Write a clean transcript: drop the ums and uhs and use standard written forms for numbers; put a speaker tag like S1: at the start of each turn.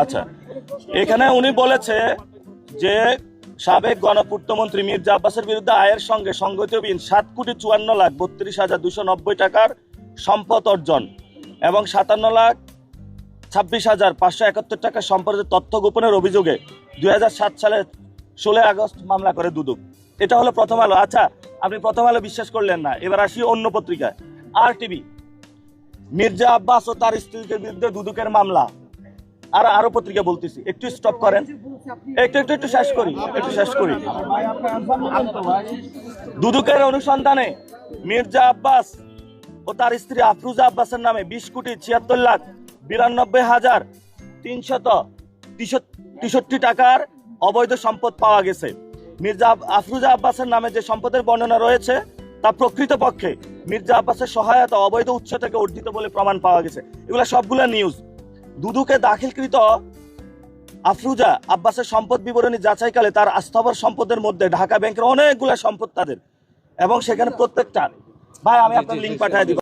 S1: আচ্ছা, এখানে উনি বলেছে যে সাবেক গণপূর্তমন্ত্রী মির্জা আব্বাসের বিরুদ্ধে আয়ের সঙ্গে সংগতিবিহীন 7,54,32,290 টাকার সম্পদ অর্জন এবং 57,26,571 টাকা সম্পদের তথ্য গোপনের অভিযোগে 2007 সালের 16 আগস্ট মামলা করে দুদক। এটা হলো প্রথম আলো। আচ্ছা, আপনি প্রথম আলো বিশ্বাস করলেন না, এবার আসি অন্য পত্রিকায় RTV। মির্জা আব্বাস ও তার স্ত্রীর বিরুদ্ধে দুদকের মামলা। আর আরো পত্রিকা বলতেছি, একটু স্টপ করেন, একটু শেষ করি। দুদকের অনুসন্ধানে মির্জা আব্বাস ও তার স্ত্রী আফরুজা আব্বাসের নামে 20,92,363 টাকার অবৈধ সম্পদ পাওয়া গেছে। মির্জা আফরুজা আব্বাসের নামে যে সম্পদের বর্ণনা রয়েছে তা প্রকৃতপক্ষে মির্জা আব্বাসের সহায়তা অবৈধ উৎস থেকে অর্জিত বলে প্রমাণ পাওয়া গেছে। এগুলা সবগুলা নিউজ। দুদকে দাখিলকৃত আফরুজা আব্বাসের সম্পদ বিবরণী যাচাইকালে তার আস্থাবর সম্পদের মধ্যে ঢাকা ব্যাংকের অনেকগুলা সম্পদ তাদের, এবং সেখানে প্রত্যেকটা, ভাই আমি আপনার লিঙ্ক পাঠিয়ে দিব।